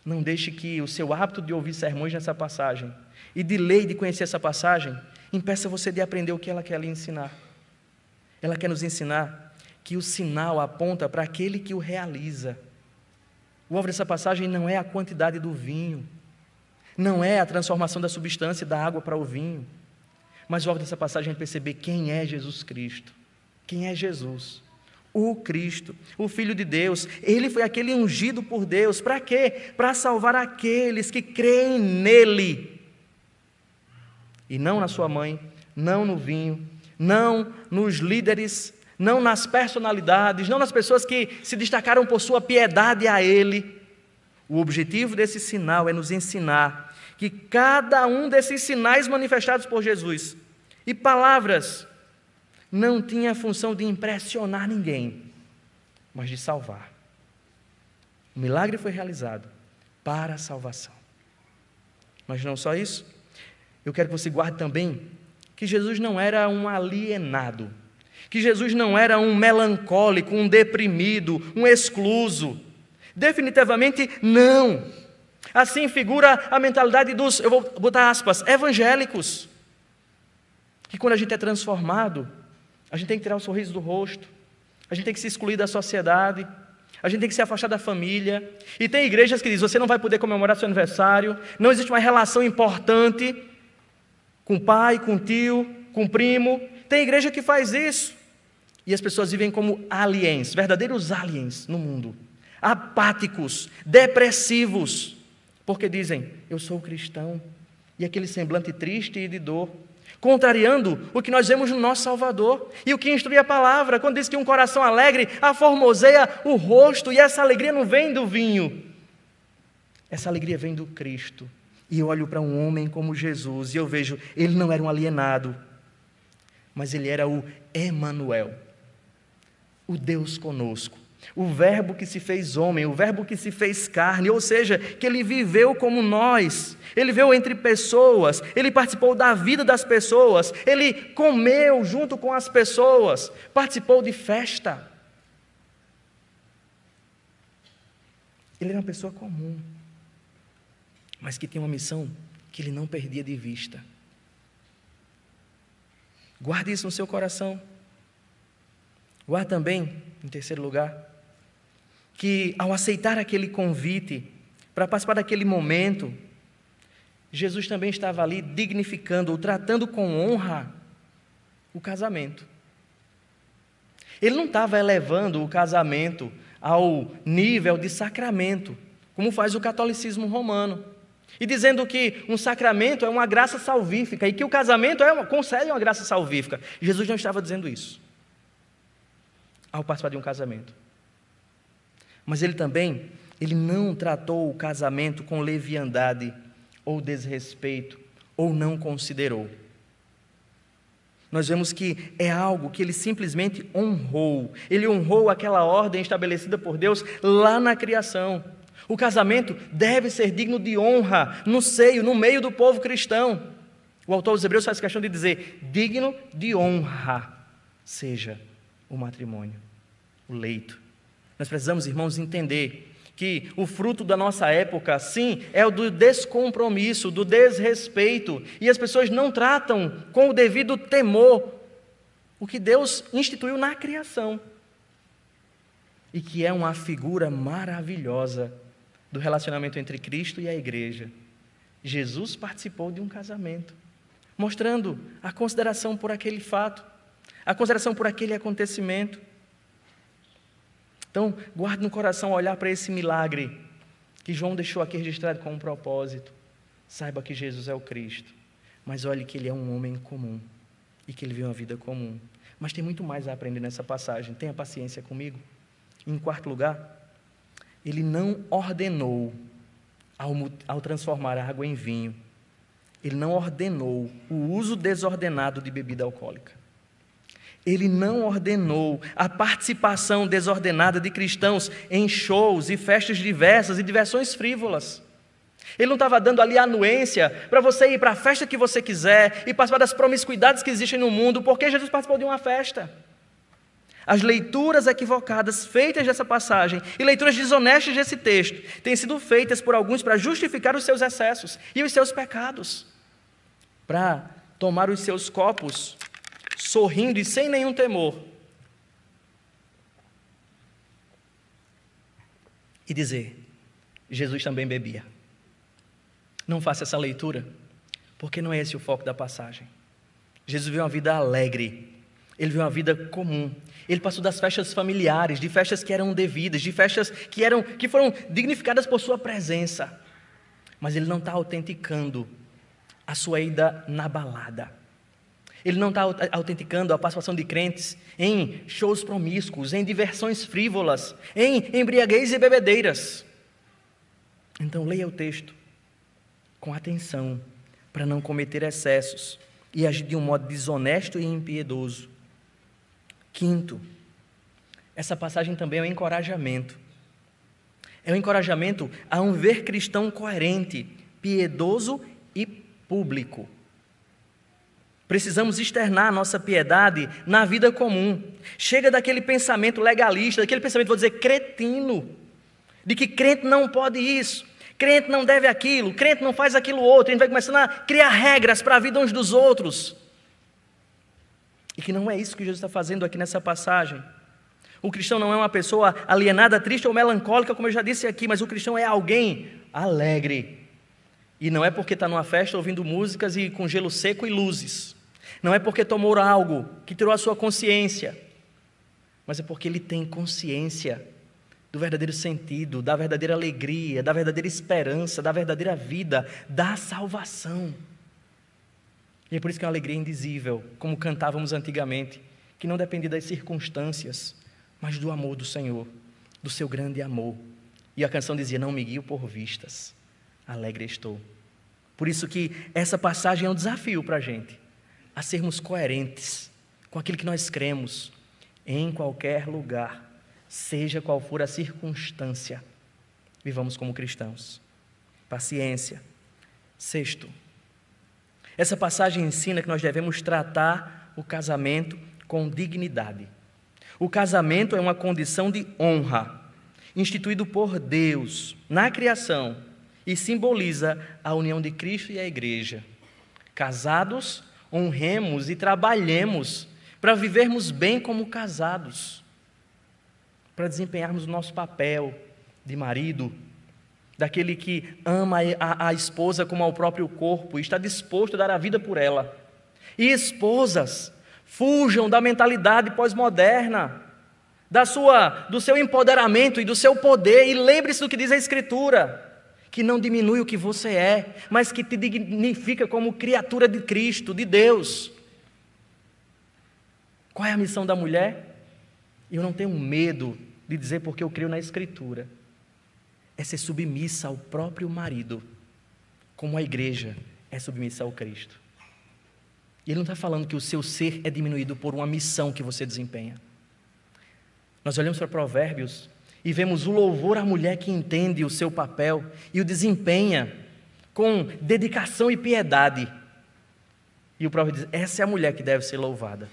Não deixe que o seu hábito de ouvir sermões nessa passagem, e de ler e de conhecer essa passagem, impeça você de aprender o que ela quer lhe ensinar. Ela quer nos ensinar que o sinal aponta para aquele que o realiza. O alvo dessa passagem não é a quantidade do vinho, não é a transformação da substância da água para o vinho, mas o alvo dessa passagem é perceber quem é Jesus Cristo. Quem é Jesus? O Cristo, o Filho de Deus. Ele foi aquele ungido por Deus. Para quê? Para salvar aqueles que creem nele. E não na sua mãe, não no vinho, não nos líderes, não nas personalidades, não nas pessoas que se destacaram por sua piedade a Ele. O objetivo desse sinal é nos ensinar que cada um desses sinais manifestados por Jesus e palavras não tinha a função de impressionar ninguém, mas de salvar. O milagre foi realizado para a salvação. Mas não só isso, eu quero que você guarde também que Jesus não era um alienado, que Jesus não era um melancólico, um deprimido, um excluso. Definitivamente não. Assim figura a mentalidade dos, eu vou botar aspas, evangélicos, que quando a gente é transformado, a gente tem que tirar o sorriso do rosto, a gente tem que se excluir da sociedade, a gente tem que se afastar da família. E tem igrejas que dizem, você não vai poder comemorar seu aniversário, não existe uma relação importante com o pai, com o tio, com o primo. Tem igreja que faz isso. E as pessoas vivem como aliens, verdadeiros aliens no mundo. Apáticos, depressivos. Porque dizem, eu sou cristão. E aquele semblante triste e de dor. Contrariando o que nós vemos no nosso Salvador. E o que instrui a palavra, quando diz que um coração alegre aformoseia o rosto. E essa alegria não vem do vinho. Essa alegria vem do Cristo. E eu olho para um homem como Jesus e eu vejo, ele não era um alienado, mas ele era o Emanuel, o Deus conosco, o verbo que se fez homem, o verbo que se fez carne, ou seja, que ele viveu como nós, ele veio entre pessoas, ele participou da vida das pessoas, ele comeu junto com as pessoas, participou de festa. Ele era uma pessoa comum, mas que tinha uma missão que ele não perdia de vista. Guarde isso no seu coração. Guarde também, em terceiro lugar, que ao aceitar aquele convite para participar daquele momento, Jesus também estava ali dignificando ou tratando com honra o casamento. Ele não estava elevando o casamento ao nível de sacramento, como faz o catolicismo romano, e dizendo que um sacramento é uma graça salvífica e que o casamento concede uma graça salvífica. Jesus não estava dizendo isso ao participar de um casamento. Mas ele não tratou o casamento com leviandade ou desrespeito, ou não considerou. Nós vemos que é algo que ele simplesmente honrou. Ele honrou aquela ordem estabelecida por Deus lá na criação. O casamento deve ser digno de honra no meio do povo cristão. O autor dos Hebreus faz questão de dizer: digno de honra seja o matrimônio, o leito. Nós precisamos, irmãos, entender que o fruto da nossa época, sim, é o do descompromisso, do desrespeito, e as pessoas não tratam com o devido temor o que Deus instituiu na criação, e que é uma figura maravilhosa do relacionamento entre Cristo e a igreja. Jesus participou de um casamento, mostrando a consideração por aquele fato, a consideração por aquele acontecimento. Então, guarde no coração olhar para esse milagre que João deixou aqui registrado com um propósito. Saiba que Jesus é o Cristo, mas olhe que ele é um homem comum e que ele viveu uma vida comum. Mas tem muito mais a aprender nessa passagem. Tenha paciência comigo. Em quarto lugar, ele não ordenou, ao transformar a água em vinho, ele não ordenou o uso desordenado de bebida alcoólica. Ele não ordenou a participação desordenada de cristãos em shows e festas diversas e diversões frívolas. Ele não estava dando ali a anuência para você ir para a festa que você quiser e participar das promiscuidades que existem no mundo, porque Jesus participou de uma festa. As leituras equivocadas feitas dessa passagem e leituras desonestas desse texto têm sido feitas por alguns para justificar os seus excessos e os seus pecados, para tomar os seus copos sorrindo e sem nenhum temor e dizer: Jesus também bebia. Não faça essa leitura, porque não é esse o foco da passagem. Jesus viveu uma vida alegre, ele viveu uma vida comum. Ele passou das festas familiares, de festas que eram devidas, de festas que foram dignificadas por sua presença. Mas ele não está autenticando a sua ida na balada. Ele não está autenticando a participação de crentes em shows promíscuos, em diversões frívolas, em embriaguez e bebedeiras. Então leia o texto com atenção, para não cometer excessos e agir de um modo desonesto e impiedoso. Quinto, essa passagem também é um encorajamento. É um encorajamento a um ver cristão coerente, piedoso e público. Precisamos externar a nossa piedade na vida comum. Chega daquele pensamento legalista, daquele pensamento, vou dizer, cretino, de que crente não pode isso, crente não deve aquilo, crente não faz aquilo outro. A gente vai começando a criar regras para a vida uns dos outros. E que não é isso que Jesus está fazendo aqui nessa passagem. O cristão não é uma pessoa alienada, triste ou melancólica, como eu já disse aqui, mas o cristão é alguém alegre. E não é porque está numa festa ouvindo músicas e com gelo seco e luzes. Não é porque tomou algo que tirou a sua consciência, mas é porque ele tem consciência do verdadeiro sentido, da verdadeira alegria, da verdadeira esperança, da verdadeira vida, da salvação. E é por isso que é uma alegria indizível, como cantávamos antigamente, que não depende das circunstâncias, mas do amor do Senhor, do seu grande amor. E a canção dizia: não me guio por vistas, alegre estou. Por isso que essa passagem é um desafio para a gente, a sermos coerentes com aquilo que nós cremos, em qualquer lugar, seja qual for a circunstância, vivamos como cristãos. Paciência. Sexto, essa passagem ensina que nós devemos tratar o casamento com dignidade. O casamento é uma condição de honra, instituído por Deus na criação e simboliza a união de Cristo e a igreja. Casados, honremos e trabalhemos para vivermos bem como casados, para desempenharmos o nosso papel de marido, daquele que ama a esposa como ao próprio corpo e está disposto a dar a vida por ela. E esposas, fujam da mentalidade pós-moderna, do seu empoderamento e do seu poder, e lembre-se do que diz a Escritura, que não diminui o que você é, mas que te dignifica como criatura de Cristo, de Deus. Qual é a missão da mulher? Eu não tenho medo de dizer, porque eu creio na Escritura, é ser submissa ao próprio marido, como a igreja é submissa ao Cristo. E ele não está falando que o seu ser é diminuído por uma missão que você desempenha. Nós olhamos para Provérbios e vemos o louvor à mulher que entende o seu papel e o desempenha com dedicação e piedade. E o provérbio diz, essa é a mulher que deve ser louvada.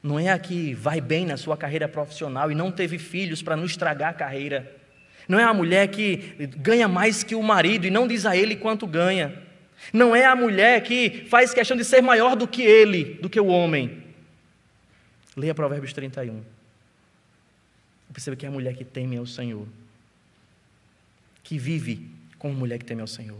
Não é a que vai bem na sua carreira profissional e não teve filhos para não estragar a carreira. Não é a mulher que ganha mais que o marido e não diz a ele quanto ganha. Não é a mulher que faz questão de ser maior do que ele, do que o homem. Leia Provérbios 31. Perceba que é a mulher que teme ao Senhor, que vive como mulher que teme ao Senhor.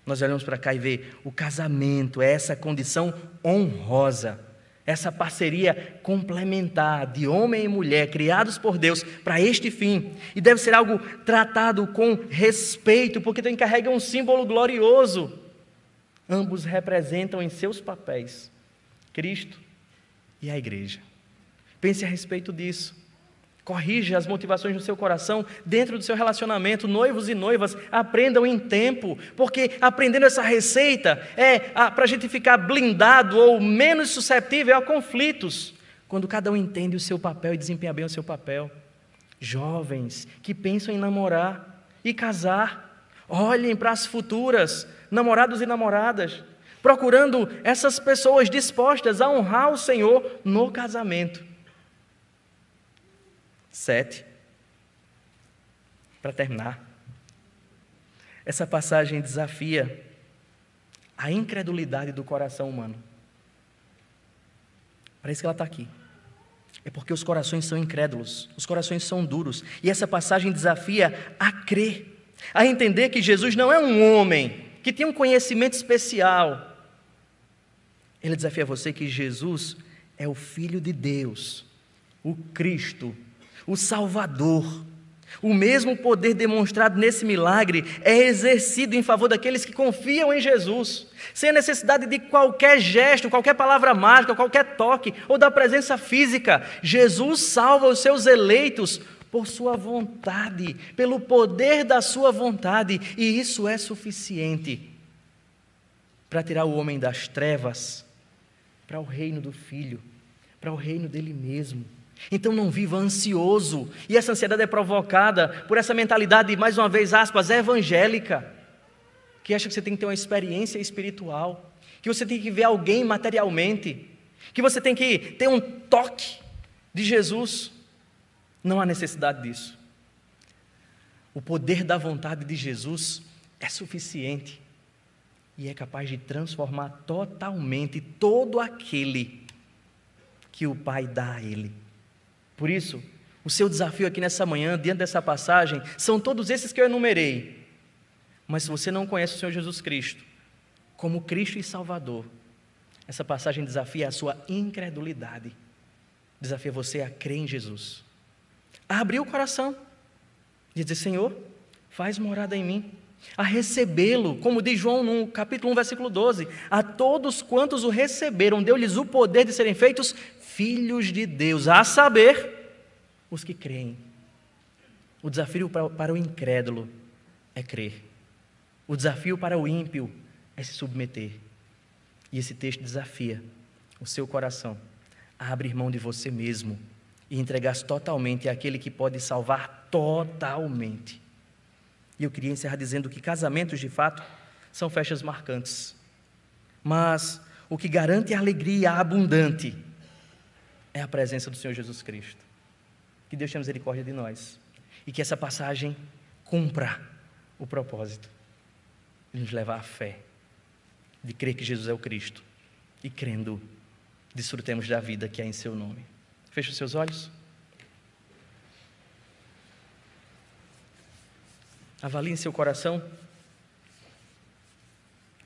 Nós olhamos para cá e vê o casamento, é essa condição honrosa, essa parceria complementar de homem e mulher, criados por Deus para este fim, e deve ser algo tratado com respeito, porque carrega um símbolo glorioso. Ambos representam em seus papéis Cristo e a igreja. Pense a respeito disso. Corrija as motivações do seu coração dentro do seu relacionamento. Noivos e noivas, aprendam em tempo, porque aprendendo essa receita para a gente ficar blindado ou menos suscetível a conflitos, quando cada um entende o seu papel e desempenha bem o seu papel. Jovens que pensam em namorar e casar, olhem para as futuras namorados e namoradas, procurando essas pessoas dispostas a honrar o Senhor no casamento. 7. Para terminar, essa passagem desafia a incredulidade do coração humano. Para isso que ela está aqui. É porque os corações são incrédulos, os corações são duros. E essa passagem desafia a crer, a entender que Jesus não é um homem que tem um conhecimento especial. Ele desafia você que Jesus é o Filho de Deus, o Cristo, o Salvador. O mesmo poder demonstrado nesse milagre é exercido em favor daqueles que confiam em Jesus, sem a necessidade de qualquer gesto, qualquer palavra mágica, qualquer toque ou da presença física. Jesus salva os seus eleitos por sua vontade, pelo poder da sua vontade, e isso é suficiente para tirar o homem das trevas para o reino do Filho, para o reino dele mesmo. Então não viva ansioso, e essa ansiedade é provocada por essa mentalidade, mais uma vez, aspas, evangélica, que acha que você tem que ter uma experiência espiritual, que você tem que ver alguém materialmente, que você tem que ter um toque de Jesus. Não há necessidade disso. O poder da vontade de Jesus é suficiente e é capaz de transformar totalmente todo aquele que o Pai dá a Ele. Por isso, o seu desafio aqui nessa manhã, diante dessa passagem, são todos esses que eu enumerei. Mas se você não conhece o Senhor Jesus Cristo como Cristo e Salvador, essa passagem desafia a sua incredulidade, desafia você a crer em Jesus, a abrir o coração e dizer, Senhor, faz morada em mim, a recebê-lo, como diz João no capítulo 1, versículo 12, a todos quantos o receberam, deu-lhes o poder de serem feitos filhos de Deus, a saber, os que creem. O desafio para o incrédulo é crer. O desafio para o ímpio é se submeter. E esse texto desafia o seu coração a abrir mão de você mesmo e entregar-se totalmente àquele que pode salvar totalmente. E eu queria encerrar dizendo que casamentos, de fato, são festas marcantes. Mas o que garante a alegria abundante é a presença do Senhor Jesus Cristo. Que Deus tenha misericórdia de nós. E que essa passagem cumpra o propósito de nos levar à fé, de crer que Jesus é o Cristo, e crendo, desfrutemos da vida que há em seu nome. Feche os seus olhos. Avalie em seu coração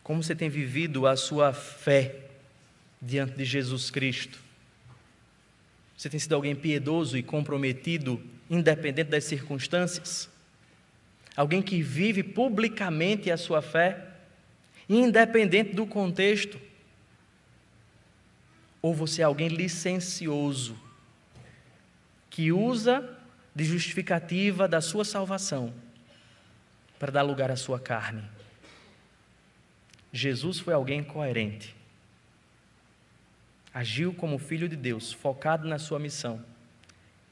como você tem vivido a sua fé diante de Jesus Cristo. Você tem sido alguém piedoso e comprometido, independente das circunstâncias? Alguém que vive publicamente a sua fé, independente do contexto? Ou você é alguém licencioso, que usa de justificativa da sua salvação para dar lugar à sua carne? Jesus foi alguém coerente. Agiu como filho de Deus, focado na sua missão,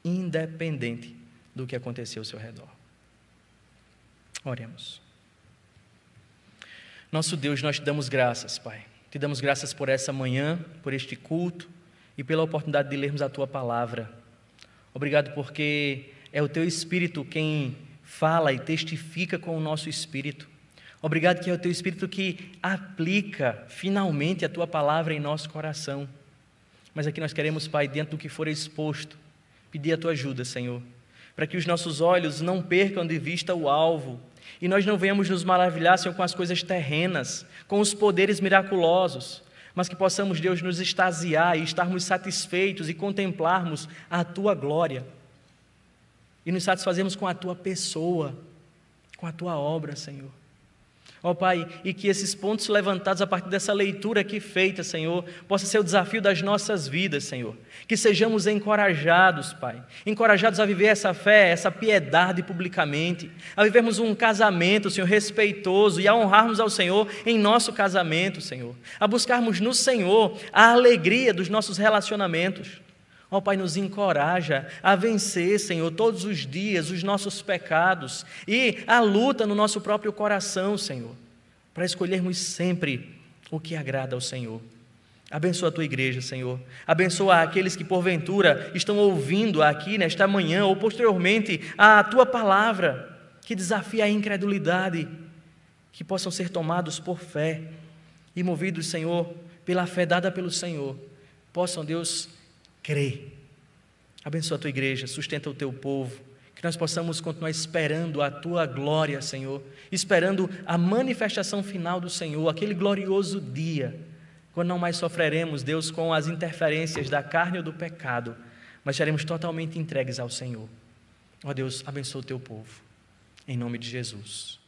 independente do que aconteceu ao seu redor. Oremos. Nosso Deus, nós te damos graças, Pai. Te damos graças por essa manhã, por este culto e pela oportunidade de lermos a Tua palavra. Obrigado porque é o Teu Espírito quem fala e testifica com o nosso espírito. Obrigado que é o Teu Espírito que aplica finalmente a Tua palavra em nosso coração. Mas aqui nós queremos, Pai, dentro do que for exposto, pedir a Tua ajuda, Senhor, para que os nossos olhos não percam de vista o alvo e nós não venhamos nos maravilhar, Senhor, com as coisas terrenas, com os poderes miraculosos, mas que possamos, Deus, nos extasiar e estarmos satisfeitos e contemplarmos a Tua glória e nos satisfazermos com a Tua pessoa, com a Tua obra, Senhor. Ó Pai, e que esses pontos levantados a partir dessa leitura aqui feita, Senhor, possa ser o desafio das nossas vidas, Senhor. Que sejamos encorajados, Pai, encorajados a viver essa fé, essa piedade publicamente, a vivermos um casamento, Senhor, respeitoso e a honrarmos ao Senhor em nosso casamento, Senhor. A buscarmos no Senhor a alegria dos nossos relacionamentos. Ó Pai, nos encoraja a vencer, Senhor, todos os dias os nossos pecados e a luta no nosso próprio coração, Senhor, para escolhermos sempre o que agrada ao Senhor. Abençoa a Tua igreja, Senhor. Abençoa aqueles que porventura estão ouvindo aqui nesta manhã ou posteriormente a Tua palavra, que desafia a incredulidade, que possam ser tomados por fé e movidos, Senhor, pela fé dada pelo Senhor, possam, Deus, crer. Abençoa a Tua igreja, sustenta o Teu povo, que nós possamos continuar esperando a Tua glória, Senhor, esperando a manifestação final do Senhor, aquele glorioso dia, quando não mais sofreremos, Deus, com as interferências da carne ou do pecado, mas seremos totalmente entregues ao Senhor. Ó Deus, abençoa o Teu povo, em nome de Jesus.